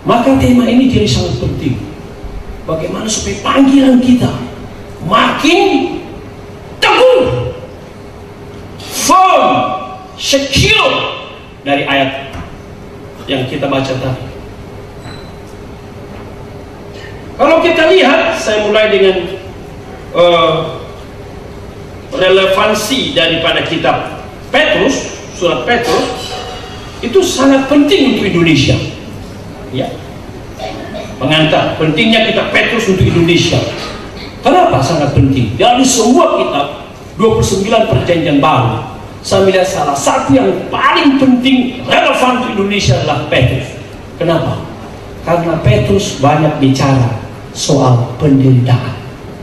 Maka tema ini jadi sangat penting. Bagaimana supaya panggilan kita makin teguh, firm, secure dari ayat yang kita baca tadi. Kalau kita lihat, saya mulai dengan relevansi daripada kitab Petrus, surat Petrus itu sangat penting untuk Indonesia. Ya, pengantar pentingnya kitab Petrus untuk Indonesia. Kenapa sangat penting? Dari semua kitab 29 perjanjian baru, saya melihat salah satu yang paling penting relevan untuk Indonesia adalah Petrus. Kenapa? Karena Petrus banyak bicara soal penderitaan.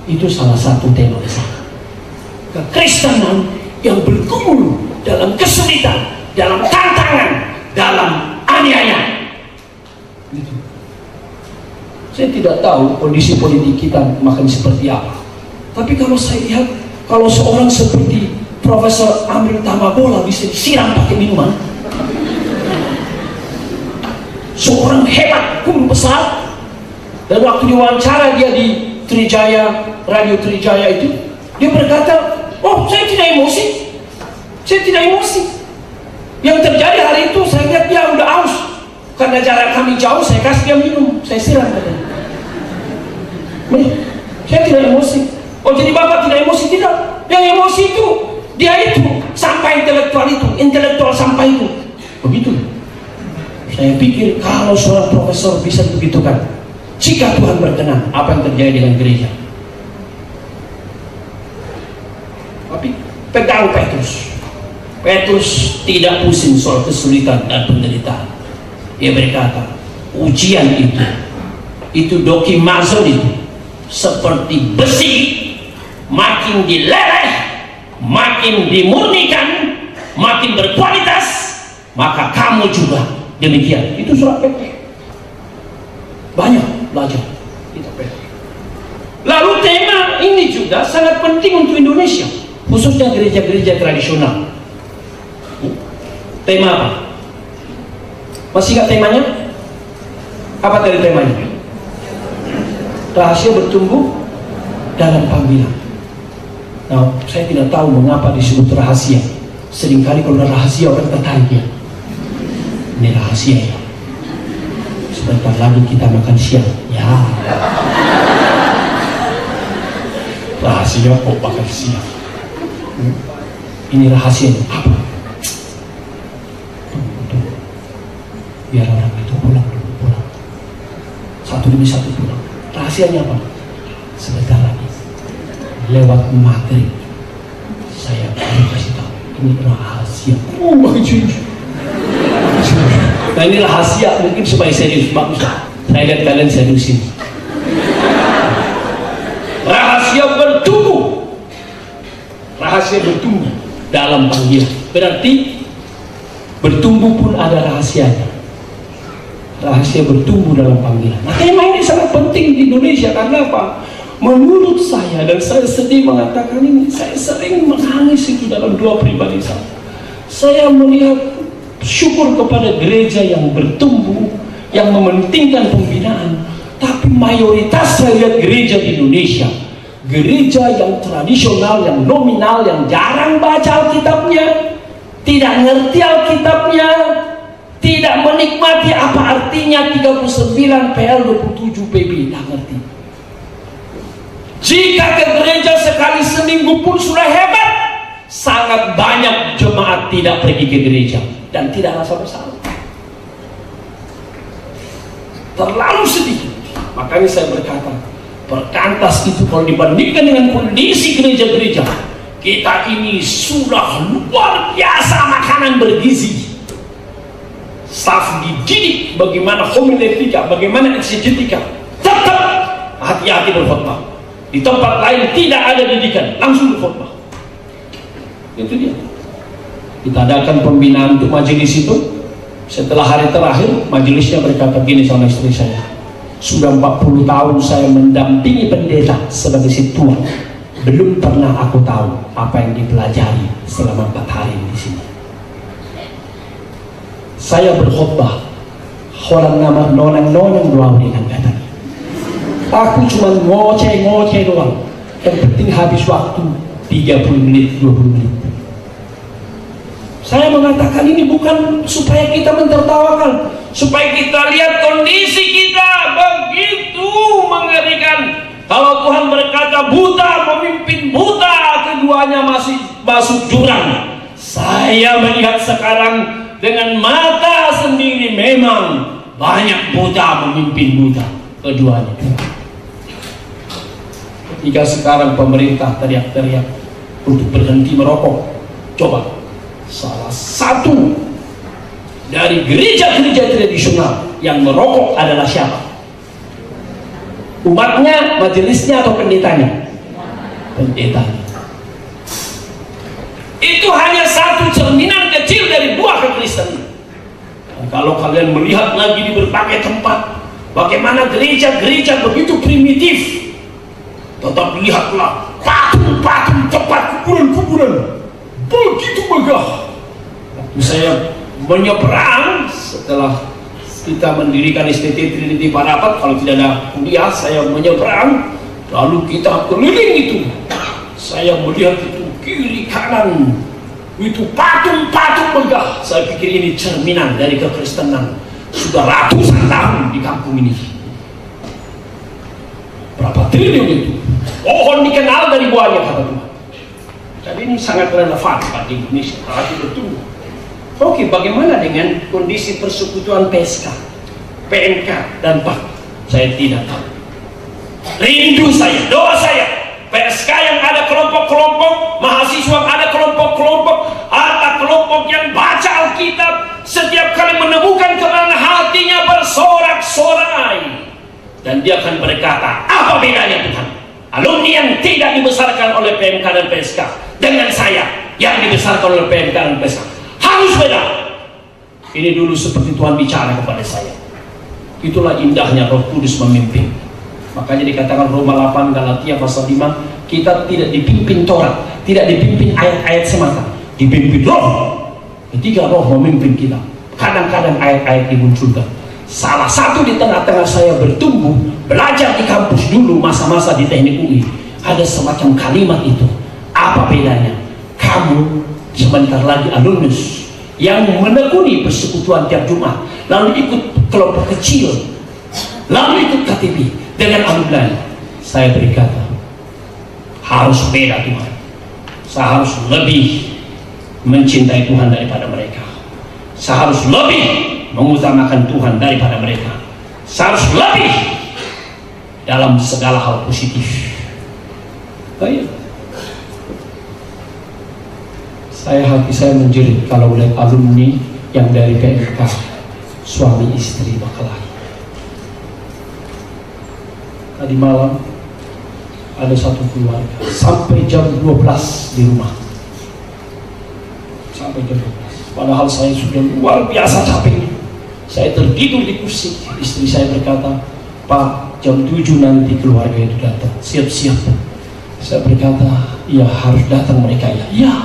Itu salah satu tema besar. Kekristenan yang bergumul dalam kesulitan, dalam tantangan, dalam aniaya. Gitu. Saya tidak tahu kondisi politik kita makin seperti apa. Tapi kalau saya lihat, kalau seorang seperti Profesor Amri Tamabola bisa disiram pakai minuman, seorang hebat, guru besar, dan waktu diwawancara dia di Trijaya, Radio Trijaya itu, dia berkata, oh saya tidak emosi, saya tidak emosi. Yang terjadi hari itu saya lihat dia udah aus, karena jarak kami jauh, saya kasih dia minum, saya siram katanya. Saya tidak emosi. Oh jadi bapak tidak emosi? Tidak. Yang emosi itu dia itu sampai intelektual itu, intelektual sampai itu. Begitu. Saya pikir kalau seorang profesor bisa begitu kan, jika Tuhan berkenan, apa yang terjadi dengan gereja? Tapi pegang Petrus. Petrus tidak pusing soal kesulitan dan penderitaan. Dia berkata, ujian itu dokimazon itu seperti besi, makin dileleh, makin dimurnikan, makin berkualitas, maka kamu juga demikian. Itu surat Petrus. Banyak belajar kita Petrus. Lalu tema ini juga sangat penting untuk Indonesia, khususnya gereja-gereja tradisional. Tema apa? Masih ingat temanya? Apa tadi temanya? Rahasia bertumbuh dalam panggilan. Nah, saya tidak tahu mengapa disebut rahasia. Seringkali kalau ada rahasia orang tertarik ya. Ini rahasia ya. Sebentar lagi kita makan siang. Ya. Rahasia kok makan siang. Ini rahasia apa? Biar orang itu pulang. Satu demi satu pulang. Rahasianya apa? Sebentar lagi lewat maghrib saya baru kasih tahu. Ini rahasia. Oh nah ini rahasia, mungkin supaya serius. Bagus lah, saya lihat kalian seriusin. Rahasia bertumbuh. Rahasia bertumbuh dalam panggilan. Berarti bertumbuh pun ada rahasianya. Rahasia bertumbuh dalam panggilan. Nah, tema ini sangat penting di Indonesia. Karena apa? Menurut saya, dan saya sedih mengatakan ini, saya sering menangis itu dalam doa pribadi saya. Saya melihat syukur kepada gereja yang bertumbuh, yang mementingkan pembinaan. Tapi mayoritas saya lihat gereja di Indonesia, gereja yang tradisional, yang nominal, yang jarang baca Alkitabnya, tidak ngerti Alkitabnya, tidak menikmati apa artinya 39 PL 27 PB, tidak ngerti. Jika ke gereja sekali seminggu pun sudah hebat. Sangat banyak jemaat tidak pergi ke gereja dan tidak rasa bersalah. Terlalu sedikit. Makanya saya berkata, perkantas itu kalau dibandingkan dengan kondisi gereja-gereja, kita ini sudah luar biasa makanan bergizi. Staf dididik bagaimana homiletika, bagaimana eksegetika. Tetap hati-hati berkhotbah. Di tempat lain tidak ada didikan, langsung berkhotbah. Itu dia. Kita adakan pembinaan untuk majelis itu. Setelah hari terakhir, majelisnya berkata gini sama istri saya, sudah 40 tahun saya mendampingi pendeta sebagai ketua, belum pernah aku tahu apa yang dipelajari selama 4 hari di sini. Saya berkhotbah orang nama nonang-nonang doang dengan kata. Aku cuma ngoceh-ngoceh doang. Yang penting habis waktu 30 menit, 20 menit. Saya mengatakan ini bukan supaya kita mentertawakan, supaya kita lihat kondisi kita begitu mengerikan. Kalau Tuhan berkata buta memimpin buta, keduanya masih masuk jurang. Saya melihat sekarang dengan mata sendiri memang banyak buta memimpin buta, keduanya. Ketika sekarang pemerintah teriak-teriak untuk berhenti merokok, coba salah satu dari gereja-gereja tradisional yang merokok adalah siapa? Umatnya, majelisnya, atau pendetanya? Pendetanya. Itu hanya satu cerminan kecil dari buah kekristenan. Kalau kalian melihat lagi di berbagai tempat bagaimana gereja-gereja begitu primitif, tetap lihatlah patung-patung, tempat kuburan-kuburan begitu megah. Saya menyeberang setelah kita mendirikan STT Trinity Parapat, kalau tidak ada kuliah saya menyeberang, lalu kita keliling itu, saya melihat itu kiri kanan itu patung-patung megah. Saya pikir ini cerminan dari kekristenan sudah ratusan tahun di kampung ini. Berapa triliun itu? Pohon dikenal dari buahnya, kata Tuhan. Jadi ini sangat relevan bagi Indonesia, berarti bertumbuh. Oke, bagaimana dengan kondisi persekutuan PSK, PMK, dan PAK? Saya tidak tahu. Rindu saya, doa saya, PSK yang ada kelompok-kelompok, mahasiswa yang ada kelompok-kelompok, ada kelompok yang baca Alkitab, setiap kali menemukan kebenaran hatinya bersorak-sorai. Dan dia akan berkata, apa bedanya Tuhan? Alumni yang tidak dibesarkan oleh PMK dan PSK dengan saya yang dibesarkan oleh PMK dan PSK. Harus beda. Ini dulu seperti Tuhan bicara kepada saya. Itulah indahnya Roh Kudus memimpin. Makanya dikatakan Roma 8 Galatia pasal 5, kita tidak dipimpin Taurat, tidak dipimpin ayat-ayat semata, dipimpin Roh. Ketika Roh memimpin kita, kadang-kadang ayat-ayat dimunculkan. Salah satu di tengah-tengah saya bertumbuh, belajar di kampus dulu masa-masa di Teknik UI, ada semacam kalimat itu. Apa bedanya? Kamu sebentar lagi alumnus yang menekuni persekutuan tiap Jumat, lalu ikut kelompok kecil, lalu ikut KTP dengan alumni. Saya berkata, harus beda Tuhan. Saya harus lebih mencintai Tuhan daripada mereka. Saya harus lebih mengutamakan Tuhan daripada mereka. Saya harus lebih dalam segala hal positif. Baik. Hati saya menjerit kalau lihat alumni yang dari PMK, suami istri berkelahi. Tadi malam ada satu keluarga sampai jam 12 di rumah, sampai jam 12. Padahal saya sudah luar biasa capek. Saya tertidur di kursi. Istri saya berkata, Pak, jam 7 nanti keluarga itu datang, siap-siap. Saya berkata, iya harus datang mereka ya. Iya.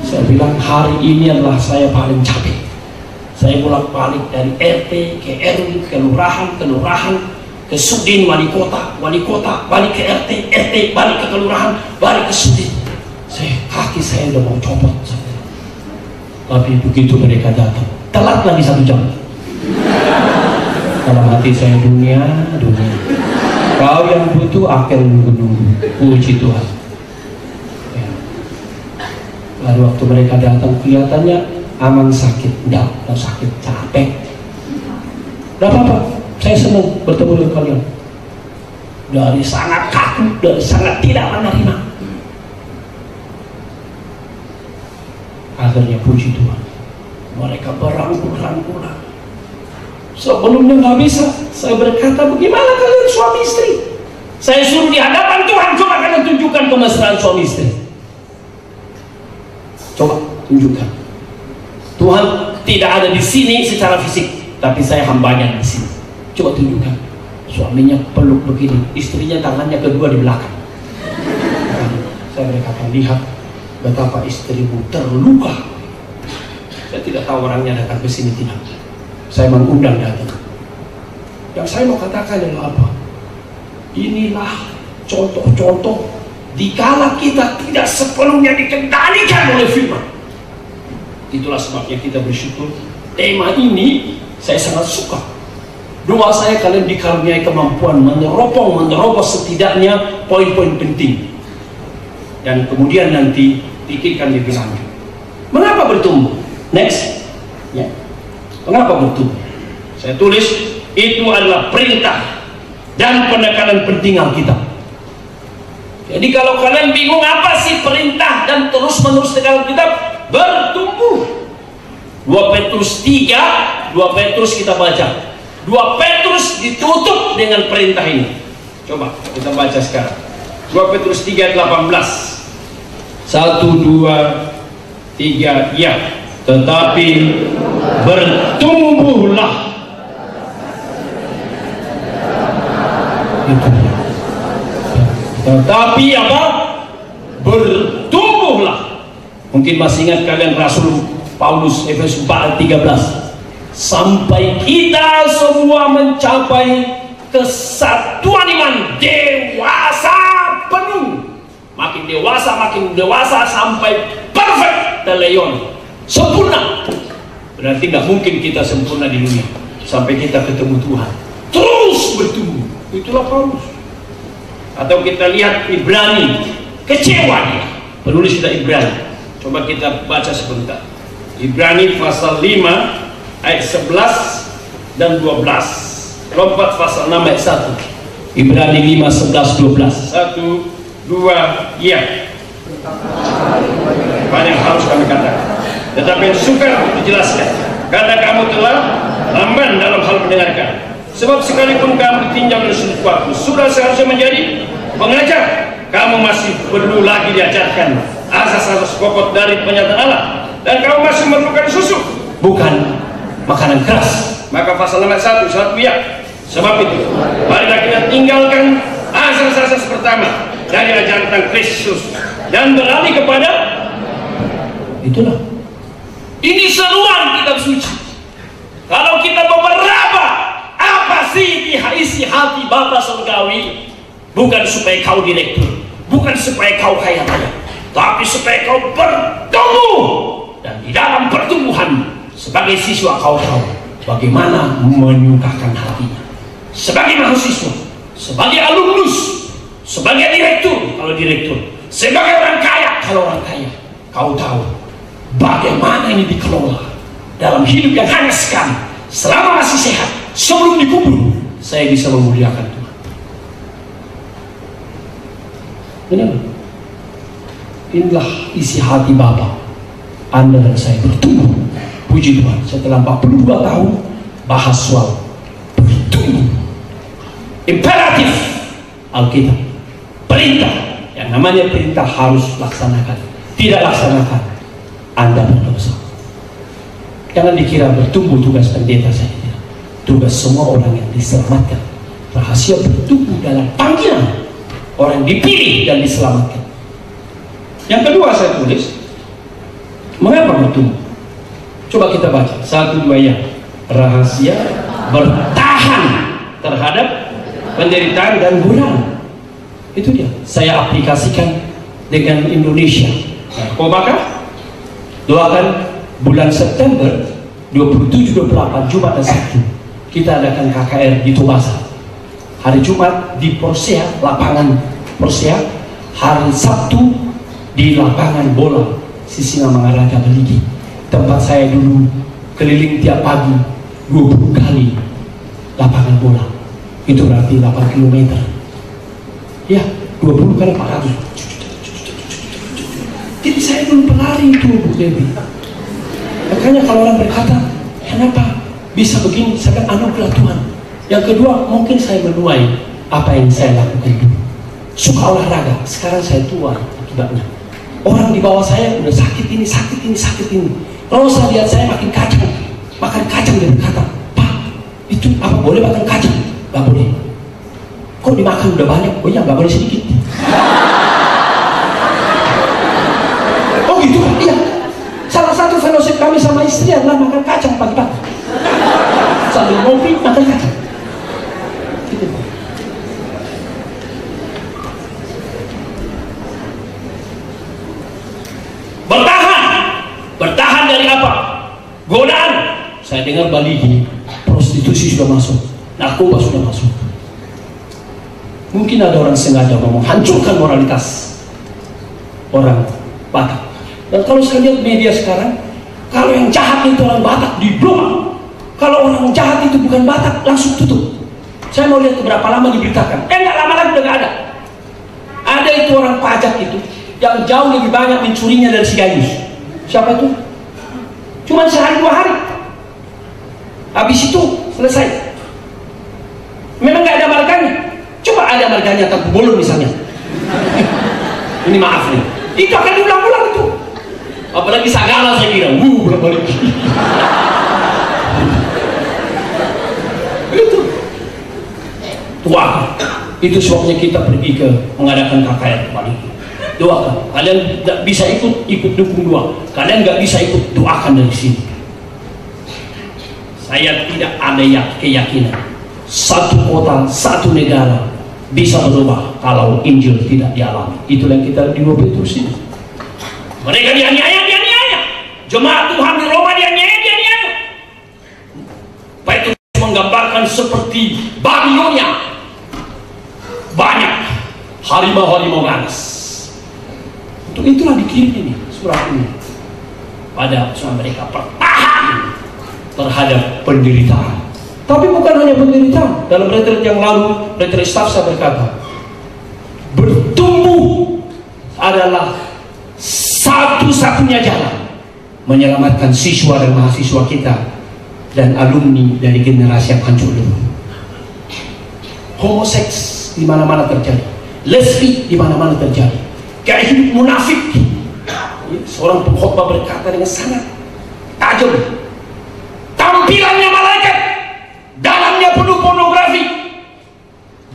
Saya bilang hari ini adalah saya paling capek. Saya bolak-balik dari RT ke RW, ke kelurahan, ke Sudin, wali kota, balik ke RT, balik ke kelurahan, balik ke Sudin. Kaki saya udah mau copot. Tapi begitu mereka datang, telat lagi 1 jam. Dalam hati saya, dunia. Kau yang butuh akhir menunggu. Puji Tuhan. Lalu waktu mereka datang kelihatannya aman, sakit, enggak sakit, capek. Enggak apa-apa, saya senang bertemu dengan kalian. Dari sangat kaku, dari sangat tidak menerima. Akhirnya puji Tuhan, mereka berangkul-rangkulan. Sebelumnya nggak bisa, saya berkata, bagaimana kalian suami istri? Saya suruh di hadapan Tuhan, coba kalian tunjukkan kemesraan suami istri. Coba tunjukkan. Tuhan tidak ada di sini secara fisik, tapi saya hambanya di sini. Coba tunjukkan. Suaminya peluk begini, istrinya tangannya kedua di belakang. Saya berkata, lihat betapa istrimu terluka. Saya tidak tahu orangnya datang ke sini tidak. saya mengundang datang. Yang saya mau katakan adalah apa? Inilah contoh-contoh dikala kita tidak sepenuhnya dikendalikan oleh firman. Itulah sebabnya kita bersyukur. Tema ini saya sangat suka. Doa saya kalian dikaruniai kemampuan menerobos setidaknya poin-poin penting. Dan kemudian nanti pikirkan lebih lanjut. Mengapa bertumbuh? Next. Ya. Mengapa bertumbuh? Saya tulis itu adalah perintah dan penekanan penting Alkitab. Jadi kalau kalian bingung apa sih perintah dan terus-menerus dalam Alkitab, bertumbuh. 2 Petrus 3, 2 Petrus kita baca. 2 Petrus ditutup dengan perintah ini. Coba kita baca sekarang. 2 Petrus 3, 18. 1, 2, 3, ya. Tetapi bertumbuhlah. Tetapi apa? Bertumbuhlah. Mungkin masih ingat kalian Rasul Paulus Efesus 4 ayat 13. Sampai kita semua mencapai kesatuan iman dewasa penuh. Makin dewasa sampai perfect teleon, sempurna. Berarti nggak mungkin kita sempurna di dunia sampai kita ketemu Tuhan. Terus bertumbuh. Itulah Paulus. Atau kita lihat Ibrani, kecewa dia. Penulis kita Ibrani. Coba kita baca sebentar. Ibrani pasal 5 ayat 11 dan 12. Lompat pasal 6 ayat 1. Ibrani 5, 11, 12. 1, 2, iya. Apa yang harus kami katakan? Tetapi yang sukar dijelaskan. Karena kamu telah lamban dalam hal mendengarkan. Sebab sekalipun kamu ditinjau oleh sudut waktu, sudah seharusnya menjadi pengajar. Kamu masih perlu lagi diajarkan asas-asas pokok dari penyataan Allah. Dan kamu masih memerlukan susu, bukan makanan keras. Maka pasal 1 ya. Sebab itu marilah kita tinggalkan asas-asas pertama dari ajaran tentang Kristus dan beralih kepada itulah. Ini seruan kitab suci. Kalau kita mau meraba apa sih isi hati Bapa Surgawi, bukan supaya kau direktur, bukan supaya kau kaya raya, tapi supaya kau bertumbuh. Dan di dalam pertumbuhan sebagai siswa kau tahu bagaimana menyukakan hatinya. Sebagai mahasiswa, sebagai alumnus, sebagai direktur kalau direktur, sebagai orang kaya kalau orang kaya, kau tahu bagaimana ini dikelola dalam hidup yang hanya sekali. Selama masih sehat, sebelum dikubur, saya bisa memuliakan Tuhan. Benar? Inilah isi hati Bapa. Anda dan saya bertumbuh. Puji Tuhan, setelah 42 tahun bahas soal bertumbuh. Imperatif Alkitab, perintah. Yang namanya perintah harus laksanakan. Tidak laksanakan, Anda berdosa. Jangan dikira bertumbuh tugas pendeta saja. Tugas semua orang yang diselamatkan. Rahasia bertumbuh dalam panggilan orang dipilih dan diselamatkan. Yang kedua saya tulis, mengapa bertumbuh? Coba kita baca 1, 2 ya. Rahasia bertahan terhadap penderitaan dan godaan. Itu dia. Saya aplikasikan dengan Indonesia. Kau bakal doakan bulan September 27, 28 Jumat dan Sabtu kita adakan KKR di Tobasa. Hari Jumat di Porsea, lapangan Porsea. Hari Sabtu di lapangan bola Sisingamangaraja Beligi, tempat saya dulu keliling tiap pagi 20 kali lapangan bola. Itu berarti 8 km ya, 20 kali 400. Jadi saya dulu pelari itu, Bu Dewi. Makanya kalau orang berkata kenapa bisa begini, saya kan anugerah Tuhan. Yang kedua, mungkin saya menuai apa yang saya lakukan dulu. Suka olahraga, sekarang saya tua akibatnya. Orang di bawah saya udah sakit ini. Kalau saya lihat saya makan kacang, dia berkata, Pak, itu apa boleh makan kacang? Gak boleh. Kok dimakan udah banyak? Oh iya, gak boleh sedikit. Oh gitu Pak, iya. Salah satu fellowship kami sama istri adalah makan kacang pagi-pagi. dari apa? Godaan. Saya dengar Bali prostitusi sudah masuk, narkoba sudah masuk. Mungkin ada orang sengaja mau menghancurkan moralitas orang Batak. Dan kalau saya lihat media sekarang, kalau yang jahat itu orang Batak diblok. Kalau orang jahat itu bukan Batak, langsung tutup. Saya mau lihat berapa lama diberitakan. Nggak lama lagi udah nggak ada. Ada itu orang pajak itu yang jauh lebih banyak mencurinya dari si Gayus. Siapa itu? Cuma sehari 2 hari. Habis itu selesai. Memang nggak ada marganya. Coba ada marganya Tampu Bolon misalnya. Ini maaf nih. Itu akan diulang-ulang itu. Apalagi Sagala saya kira. Bolak-balik. Itu. Doakan. Itu sebabnya kita pergi ke mengadakan KKR balik. Doakan. Kalian tidak bisa ikut dukung doa. Kalian nggak bisa ikut doakan dari sini. Saya tidak ada keyakinan satu kota, satu negara bisa berubah kalau Injil tidak dialami. Itulah yang kita di 2 Petrus ini. Mereka dianiaya. Jemaat Tuhan di Roma dianiaya. Petrus menggambarkan seperti Babilonia. Banyak harimau-harimau ganas. Untuk itulah dikirim ini surat ini pada supaya mereka bertahan terhadap penderitaan. Tapi bukan hanya penderitaan. Dalam retret yang lalu, retret staff saya berkata, bertumbuh adalah satu-satunya jalan menyelamatkan siswa dan mahasiswa kita dan alumni dari generasi yang hancur dulu. Homoseks di mana-mana terjadi, lesbi di mana-mana terjadi, gaya hidup munafik. Seorang pengkhotbah berkata dengan sangat tajam, tampilannya malaikat, dalamnya penuh pornografi.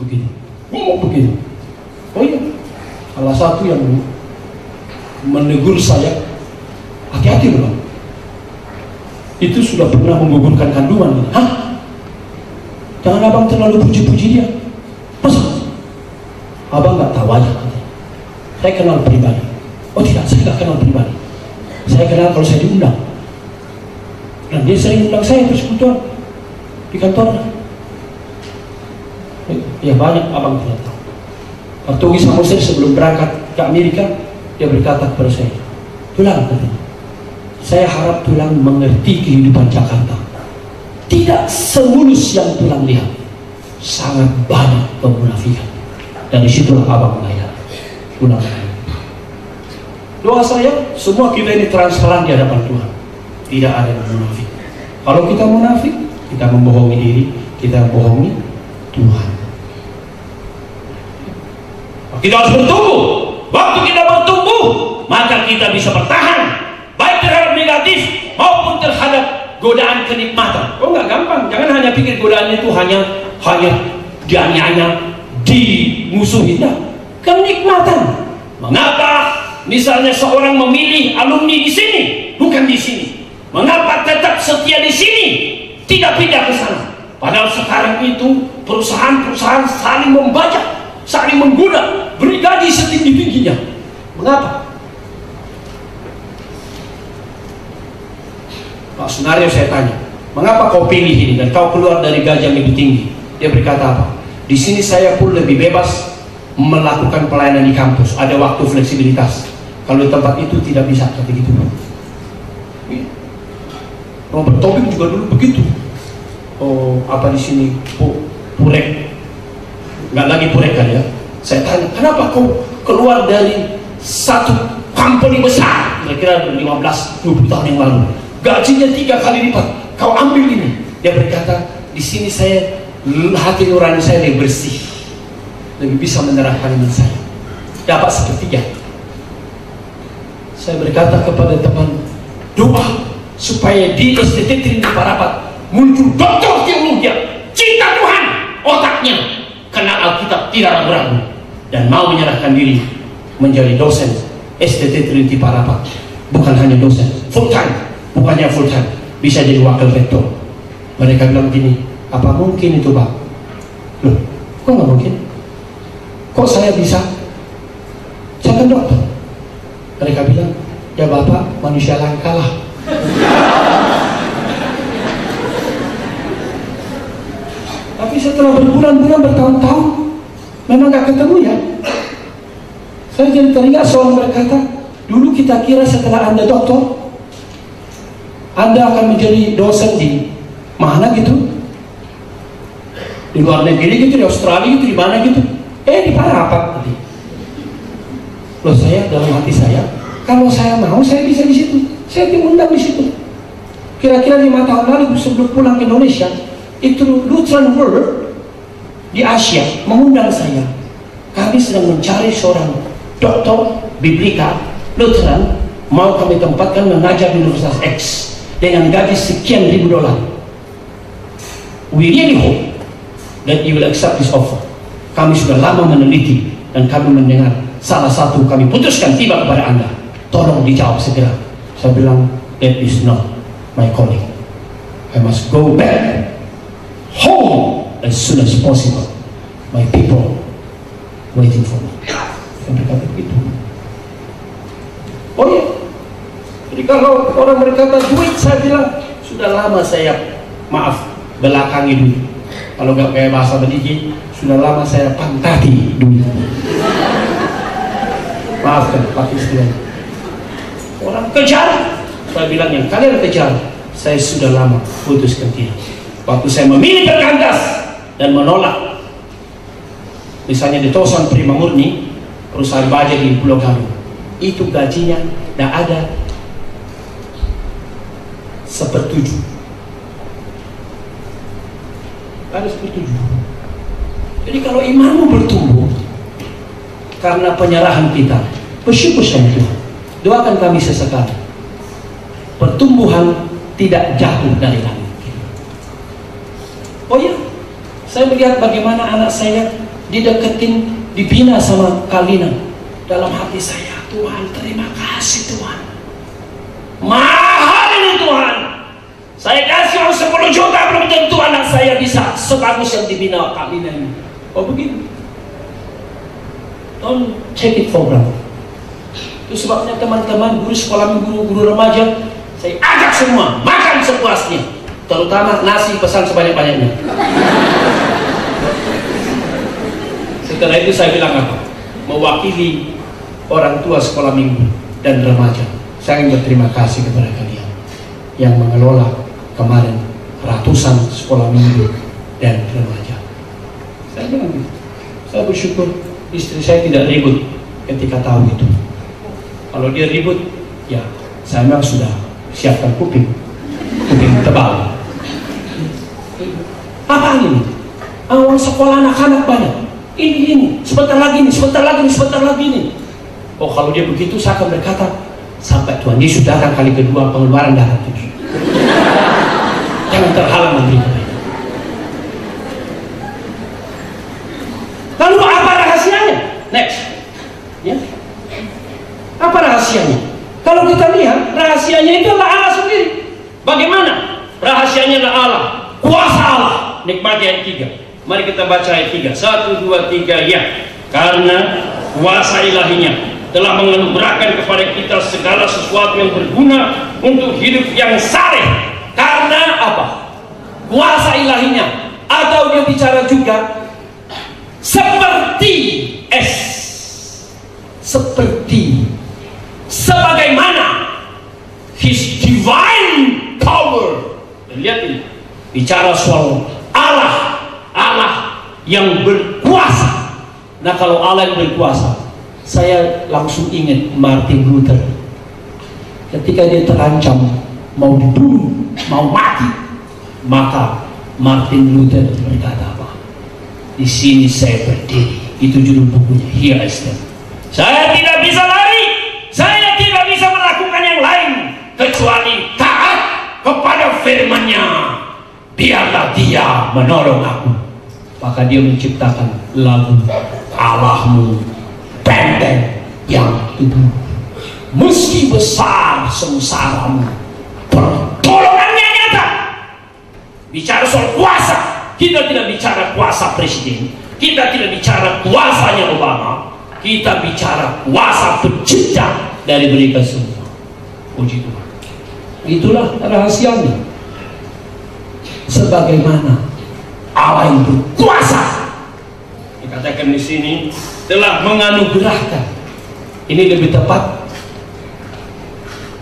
Begitu, ngomong begitu. Oh iya, salah satu yang menegur saya, hati-hati loh, itu sudah pernah menggugurkan kandungan. Hah? Jangan abang terlalu puji-puji dia. Masa? Abang nggak tahu aja. Saya kenal pribadi. Oh tidak, saya nggak kenal pribadi. Saya kenal kalau saya diundang. Dan dia sering undang saya persekutuan di kantor. Ya banyak abang tidak tahu. Waktu Gisa Musir sebelum berangkat ke Amerika, dia berkata kepada saya, Tulang, saya harap Tulang mengerti kehidupan Jakarta. Tidak semulus yang Tulang lihat. Sangat banyak kemunafikan. Dan disitulah abang melihat. Tulang. Doa saya, semua kita ini transparan di hadapan Tuhan. Tidak ada yang munafik. Kalau kita munafik, kita membohongi diri, kita membohongi Tuhan. Kita harus bertumbuh. Waktu kita bertumbuh, maka kita bisa bertahan, baik terhadap negatif maupun terhadap godaan kenikmatan. Oh nggak gampang. Jangan hanya pikir godaan itu hanya dianiaya, dimusuhi. Nah, kenikmatan. Mengapa misalnya seorang memilih alumni di sini, bukan di sini? Mengapa tetap setia di sini, tidak pindah ke sana? Padahal sekarang itu perusahaan-perusahaan saling membajak, saling menggoda, beri gaji setinggi-tingginya. Mengapa? Pak Sunario saya tanya, mengapa kau pilih ini dan kau keluar dari gaji yang lebih tinggi? Dia berkata apa? Di sini saya pun lebih bebas melakukan pelayanan di kampus, ada waktu fleksibilitas. Kalau di tempat itu tidak bisa seperti itu. Robert Tobing juga dulu begitu. Oh, apa di sini purek? Nggak lagi purek kali ya. Saya tanya, kenapa kau keluar dari satu company besar, kira-kira 15-20 tahun yang lalu, gajinya 3 kali lipat, kau ambil ini? Dia berkata, di sini saya hati nurani saya lebih bersih, lebih bisa menyerahkan iman saya, dapat sepertiga. Saya berkata kepada teman, doa supaya di STT Trinity Parapat muncul doktor teologi, cinta Tuhan, otaknya kenal Alkitab, tidak ragu-ragu, dan mau menyerahkan diri menjadi dosen STT Trinity Parapat. Bukan hanya dosen, full time, bukannya full time, bisa jadi wakil rektor. Mereka bilang begini, apa mungkin itu Pak? Loh, kok nggak mungkin? Kok saya bisa? Saya kan dokter. Mereka bilang, ya Bapak manusia langka lah. setelah berbulan-bulan, bertahun-tahun, memang gak ketemu ya. Saya jadi teringat seorang berkata, dulu kita kira setelah Anda doktor, Anda akan menjadi dosen di mana gitu, di luar negeri gitu, di Australia gitu, di mana gitu. Di Parapat tadi. Loh, saya dalam hati saya, kalau saya mau, saya bisa di situ. Saya diundang di situ. Kira-kira 5 tahun lalu sebelum pulang ke Indonesia, itu Lutheran World di Asia mengundang saya. Kami sedang mencari seorang doktor biblika Lutheran, mau kami tempatkan mengajar di Universitas X dengan gaji sekian ribu dolar. We really hope that you will accept this offer. Kami sudah lama meneliti dan kami mendengar salah satu kami putuskan tiba kepada Anda. Tolong dijawab segera. Saya bilang, that is not my calling. I must go back home as soon as possible. My people waiting for me. Saya berkata begitu. Oh ya, jadi kalau orang berkata duit, saya bilang sudah lama saya belakangi duit. Kalau nggak kayak bahasa Bediki, sudah lama saya pantati duit. Maafkan Pak Istilah. Orang kejar, saya bilang yang kalian kejar, saya sudah lama putuskan tidak. Waktu saya memilih berkandas dan menolak, misalnya di Tosan Prima Murni, perusahaan baja di Pulau Gadung, itu gajinya tidak ada 1/7. Ada 1/7. Jadi kalau imanmu bertumbuh karena penyerahan kita, bersyukur sama Tuhan. Doakan kami sesekali pertumbuhan tidak jauh dari langit. Oh ya, saya melihat bagaimana anak saya dideketin, dibina sama Kalina. Dalam hati saya, Tuhan, terima kasih Tuhan, mahal ini Tuhan. Saya kasih orang 10 juta, belum tentu anak saya bisa sebagus yang dibina Kalina ini. Oh begitu. Don't take it for granted. Itu sebabnya teman-teman guru sekolah minggu, guru remaja, saya ajak semua makan sepuasnya, terutama nasi pesan sebanyak-banyaknya. Setelah itu saya bilang apa? Mewakili orang tua sekolah minggu dan remaja, saya ingin berterima kasih kepada kalian yang mengelola kemarin ratusan sekolah minggu dan remaja. Saya bilang gitu. Saya bersyukur istri saya tidak ribut ketika tahu itu. Kalau dia ribut, ya saya memang sudah siapkan kuping tebal. Apa ini? Awal sekolah anak-anak banyak. Ini, sebentar lagi nih, sebentar lagi nih. Oh, kalau dia begitu, saya akan berkata, sampai Tuhan Yesus datang kali kedua, pengeluaran darah itu. Jangan terhalang memberi. Lalu apa rahasianya? Next. Ya. Apa rahasianya? Kalau kita lihat, rahasianya itu adalah Allah sendiri. Bagaimana? Rahasianya adalah Allah, kuasa Allah. Nikmati ayat 3. Mari kita baca ayat 3. 1, 2, 3, ya. Karena kuasa ilahinya telah menganugerahkan kepada kita segala sesuatu yang berguna untuk hidup yang saleh. Karena apa? Kuasa ilahinya. Atau dia bicara juga seperti seperti sebagaimana His divine power. Lihat ini, bicara soal Allah yang berkuasa. Nah, kalau Allah yang berkuasa, saya langsung ingat Martin Luther. Ketika dia terancam mau dibunuh, mau mati, maka Martin Luther berkata apa? Di sini saya berdiri. Itu judul bukunya, Here I Stand. Saya tidak bisa lari, saya tidak bisa melakukan yang lain kecuali taat kepada firman-Nya. Biarlah Dia menolong aku. Maka dia menciptakan lagu Allahmu benteng yang teguh. Meski besar sengsaramu, pertolongannya nyata. Bicara soal kuasa, kita tidak bicara kuasa presiden, kita tidak bicara kuasanya Obama, kita bicara kuasa pencipta dari mereka semua. Puji Tuhan. Itulah rahasianya. Sebagaimana Allah yang berkuasa. Dikatakan di sini telah menganugerahkan. Ini lebih tepat,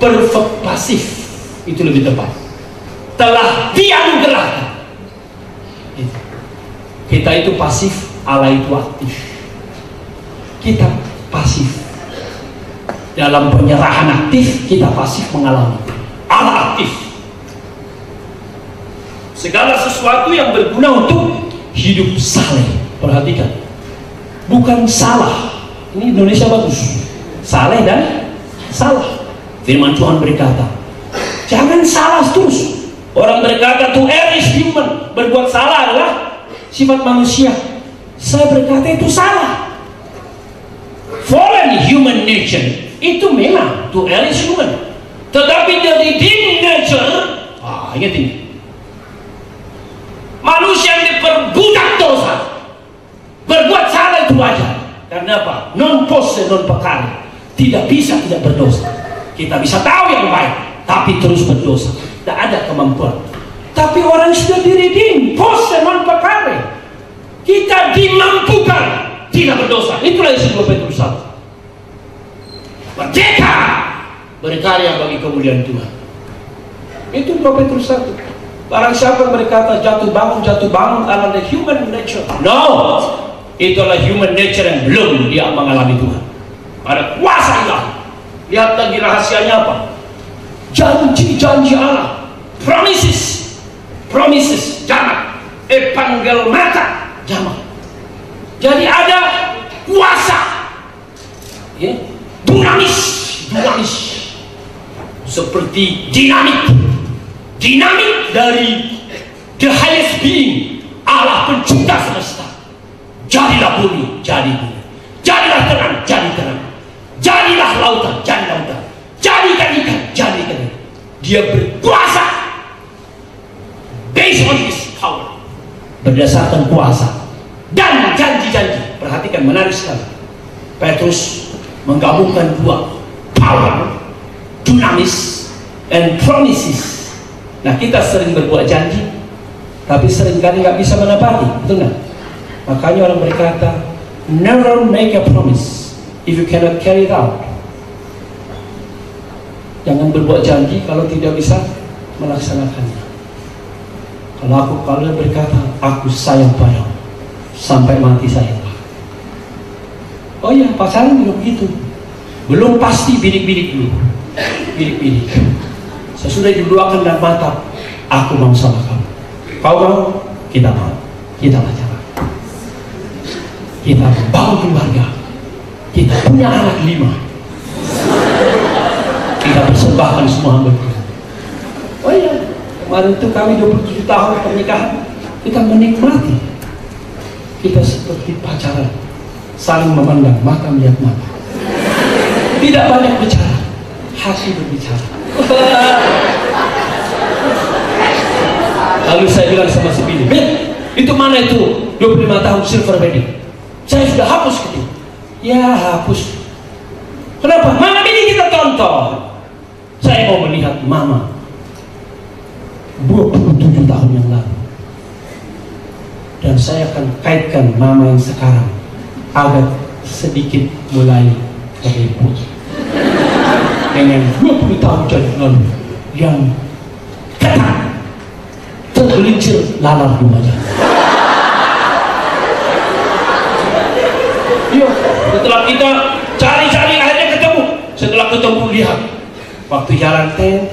perfect pasif itu lebih tepat. Telah dianugerahkan. Kita itu pasif, Allah itu aktif. Kita pasif dalam penyerahan aktif, kita pasif mengalami. Allah aktif. Segala sesuatu yang berguna untuk hidup saleh. Perhatikan, bukan salah. Ini Indonesia bagus. Saleh dan salah. Firman Tuhan berkata, jangan salah terus. Orang berkata to err is human. Berbuat salah adalah sifat manusia. Saya berkata itu salah. Fallen human nature itu memang to err is human. Tetapi the redeemed nature, ingat ini, manusia yang diperbudak dosa, berbuat salah itu wajar. Karena apa? Non posse non peccare. Tidak bisa tidak berdosa. Kita bisa tahu yang baik, tapi terus berdosa. Tidak ada kemampuan. Tapi orang sudah diredeem, posse non peccare. Kita dimampukan tidak berdosa. Itulah isi 2 Petrus 1. Merdeka berkarya bagi kemuliaan Tuhan. Itu 2 Petrus 1. Barang siapa berkata jatuh bangun adalah the human nature. No, itulah human nature yang belum dia mengalami Tuhan. Ada kuasa ilahi. Lihat lagi rahasianya apa? Janji-janji Allah, promises, jamak, epangelmata, jamak. Jadi ada kuasa, ya, dinamis, seperti dinamik dari the highest being, Allah pencipta semesta. Jadilah bumi, jadi bumi. Jadilah terang, jadi terang. Jadilah lautan, jadi lautan. Jadikan ikan, jadi ikan. Dia berkuasa based on his power, berdasarkan kuasa dan janji-janji. Perhatikan, menarik sekali. Petrus menggabungkan 2, power, dunamis, and promises. Nah, kita sering berbuat janji, tapi seringkali nggak bisa menepati, betul nggak? Makanya orang berkata, never make a promise if you cannot carry it out. Jangan berbuat janji kalau tidak bisa melaksanakannya. Kalau berkata, aku sayang padamu sampai mati sayang. Oh iya, pacaran juga begitu. Belum pasti bidik-bidik dulu. Bidik-bidik. Sesudah didoakan dan mantap, aku mau sama kamu. Kau mau? Kita mau. Kita pacaran. Kita bangun keluarga. Kita punya anak 5. Kita persembahkan semua hamba Tuhan. Oh iya, kemarin itu kami 27 tahun pernikahan, kita menikmati. Kita seperti pacaran, saling memandang, mata melihat mata. Tidak banyak bicara, hati berbicara. Lalu saya bilang sama si Billy, itu mana itu 25 tahun silver wedding? Saya sudah hapus gitu. Ya hapus. Kenapa? Mana ini kita tonton. Saya mau melihat mama 27 tahun yang lalu. Dan saya akan kaitkan mama yang sekarang agak sedikit mulai terliput dengan 20 tahun yang lalu yang ketat, tergelincir lalar di wajah. Iya, setelah kita cari-cari akhirnya ketemu. Setelah ketemu, lihat waktu jalan ten